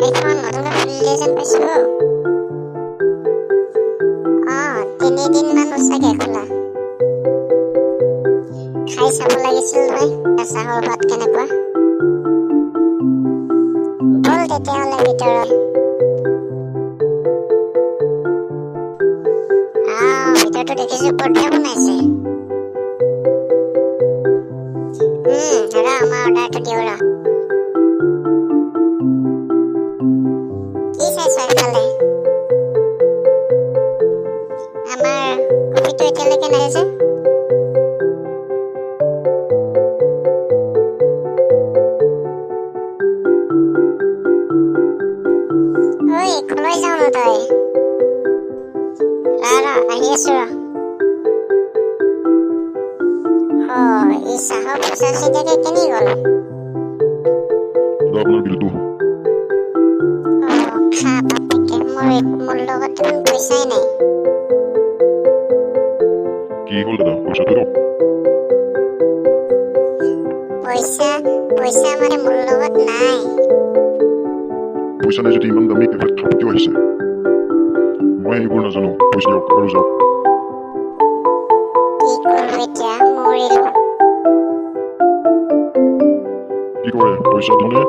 এখন নতুনকৈ খুলিলে যেন পাইছো। 3 দিন মান চাগে খোলা। খাই চাব লাগিছিল নহয় চাহৰ ভাত কেনেকুৱা। বল তেতিয়াহ'লে ভিতৰত। ভিতৰতো দেখিছো পৰ্দা বনাইছে। আমাৰ অৰ্ডাৰটো দিওঁ ৰ। কি চাইছ এইফালে? আমাৰ কফিটো এতিয়ালৈকে নাই যে। ঐ কলৈ যাও ন তই? আহি আছো ৰ। এই চাহৰ 85 টকা কেনি গ'ল? আপোনাৰ বিলটো। খা বাপেকে, মোৰ লগত দেখোন পইচাই নাই। কি হ'ল দাদা, পইচাটো দিয়ক। পইচা মানে মোৰ লগত নাই। পইচা নাই যদি ইমান দামী কেফেত খাব কিয় আহিছে? মই এইবোৰ নাজানো, পইচা দিয়ক আৰু যাওক। কি কৰোঁ এতিয়া? মৰিলো। কি কৰে, পইচা দিনে?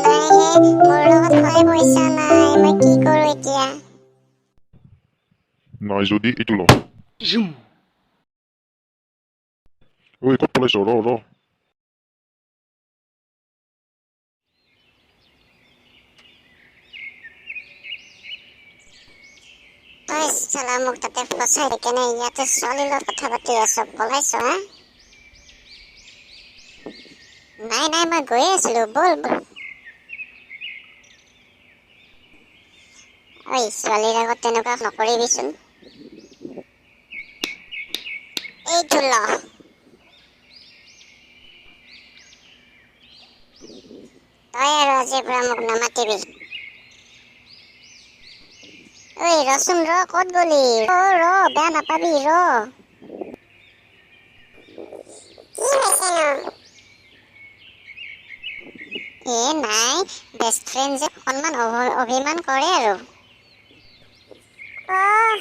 নাই হে, মোৰ লগত হ'লে পইচা নাই। মই কি কৰোঁ এতিয়া? নাই যদি এইটো ল। ঐ ক'ত পলাইছ? ৰ। তই চালা মোক তাতে ফচাই কেনে ইয়াতে ছোৱালীৰ লগত কথা পাতি আছ, পলাইছ হা? নাই মই গৈয়ে আছিলো, বল। ঐ ছোৱালীৰ আগত তেনেকুৱা নকৰিবিচোন। এইটো ল। তই আৰু আজিৰ পৰা মোক নামাতিবি। ঐ ৰচোন ৰ, ক'ত গলি? ৰ বেয়া নাপাবি ৰ। কি হৈছে নো? নাই, বেষ্ট ফ্ৰেণ্ড যে অকণমান অভিমান কৰে আৰু।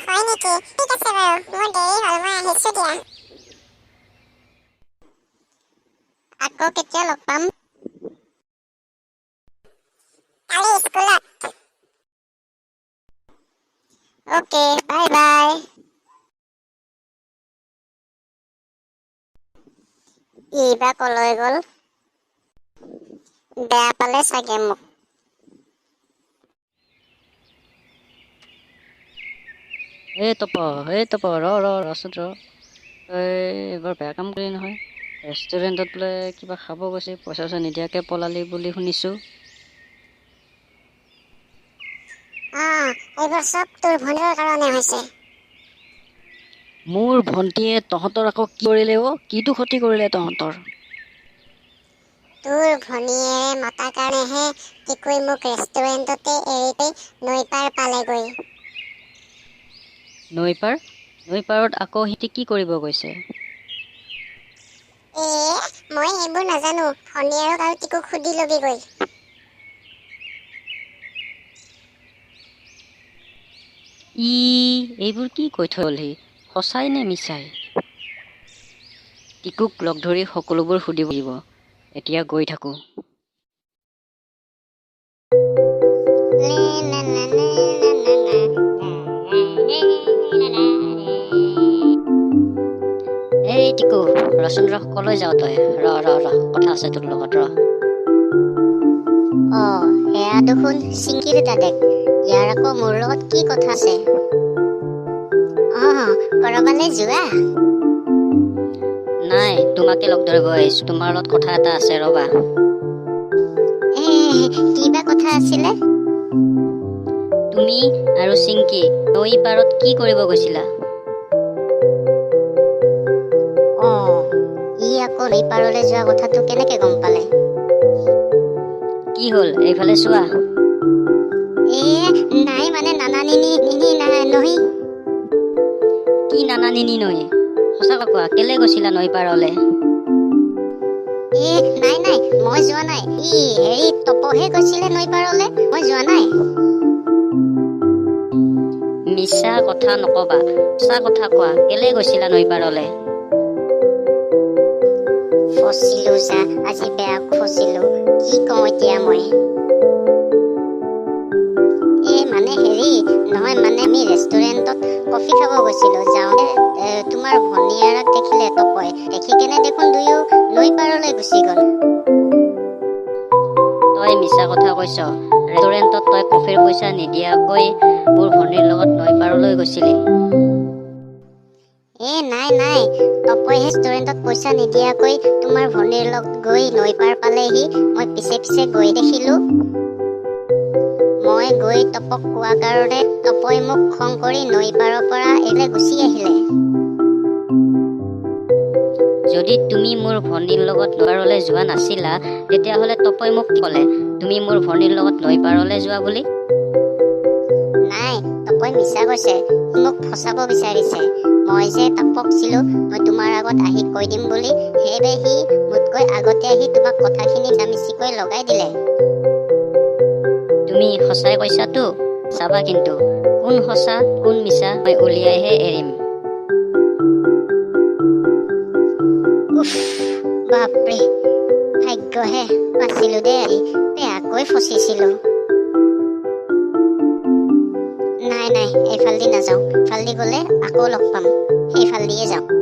হয় নেকি? ঠিক আছে বাৰু, মোৰ দেৰি হ'ল, মই আহিছো দিয়া। আকৌ কেতিয়া লগ পাম? কালি স্কুলত। অ'কে, বাই। বা কলৈ গ'ল? বেয়া পালে চাগে মোক। তপ ৰচোন ৰ। তই এইবাৰ বেয়া কাম কৰিলি নহয়। ৰেষ্টুৰেণ্টত বোলে কিবা খাব গৈছে, পইচা নিদিয়াকৈ পলালি বুলি শুনিছোঁ। এইবোৰ চব তোৰ ভুলৰ কাৰণে হৈছে। মোৰ ভণ্টিয়ে তহঁতৰ আকৌ কি কৰিলে কিটো ক্ষতি কৰিলে তহঁতৰ? তোৰ ভনীয়েৰে মতাৰ কাৰণেহে টিকুই মোক ৰেষ্টুৰেণ্টতে এৰি নৈ পাৰ পালেগৈ। নৈ পাৰত আকৌ সিহঁতি কি কৰিব গৈছে? মই এইবোৰ নাজানো, ভনীয়েৰক আৰু টিকুক সুধি লবি গৈ। এইবোৰ কি কৈ থলহি, সঁচাই নে মিছাই? টিকুক লগ ধৰি সকলোবোৰ সুধিব লাগিব। এতিয়া গৈ থাকোঁ। এই টিকু, ৰচোন ৰ, কলৈ যাৱ তই? ৰ কথা আছে তোৰ লগত, ৰ। সেয়া দেখোন চিংকিৰ দাদেক। ইয়াৰ আকৌ মোৰ লগত কি কথা আছে? কৰবালৈ যোৱা? নাই, তোমাকে লগ ধৰিব আহিছো। তোমাৰ লগত কথা এটা আছে, ৰবা। কি বা কথা আছিলে? তুমি আৰু চিংকি নৈ পাৰত কি কৰিব গৈছিলা? ই আকৌ নৈ পাৰলৈ যোৱা কথাটো কেনেকে গম পালে? কি হ'ল, এইফালে চোৱা। নাই মানে নানিনি নৈ সঁচাকৈ কোৱা কেলে গৈছিলা নৈ পাৰলে নাই নাই মই যোৱা নাই হেৰি তপহে গৈছিলে নৈ পাৰলে মই যোৱা নাই মিছা কথা নকবা সঁচা কথা কোৱা কেলে গৈছিলা নৈ পাৰলে ফচিলো যা আজি বেয়া ফচিলো কি কওঁ এতিয়া মই মানে হেৰি নহয় মানে আমি ৰেষ্টুৰেণ্টত কফি খাব গৈছিলো যাওঁতে তোমাৰ ভনীয়েৰক দেখিলে তপয় দেখি কেনে দেখোন দুয়ো নৈ পাৰলৈ গুচি গ'ল তই মিছা কথা কৈছ ৰেষ্টুৰেণ্টত তই কফিৰ পইচা নিদিয়াকৈ মোৰ ভনীৰ লগত নৈ পাৰলৈ গৈছিলি নাই নাই তপয় ৰেষ্টুৰেণ্টত পইচা নিদিয়াকৈ তোমাৰ ভনীৰ লগত গৈ নৈ পাৰ পালেহি মই পিছে পিছে গৈ দেখিলো মই গৈ তপক কোৱা কাৰণে তপই মোক খং কৰি নৈ পাৰৰ পৰা এলে গুচি আহিলে যদি তুমি মোৰ ভনীৰ লগত নৈ পাৰলৈ যোৱা নাছিলা তেতিয়াহ'লে তপই মোক কি ক'লে তুমি মোৰ ভনীৰ লগত নৈ পাৰলৈ যোৱা বুলি নাই তপই মিছা কৈছে মোক ফচাব বিচাৰিছে মই যে তপক ছিলো মই তোমাৰ আগত আহি কৈ দিম বুলি সেইবাবে সি মোতকৈ আগতে আহি তোমাক কথাখিনি মিছিকৈ লগাই দিলে তুমি সঁচাই কৈছাতো চাবা কিন্তু কোন সঁচা কোন মিছা মই উলিয়াইহে এৰিম উফ বাপৰে ভাগ্যহে বাচিলো দেই বেয়াকৈ ফচিছিলো নাই নাই এইফালেদি নাযাওঁ এইফালেদি গ'লে আকৌ লগ পাম সেইফালেদিয়ে যাওঁ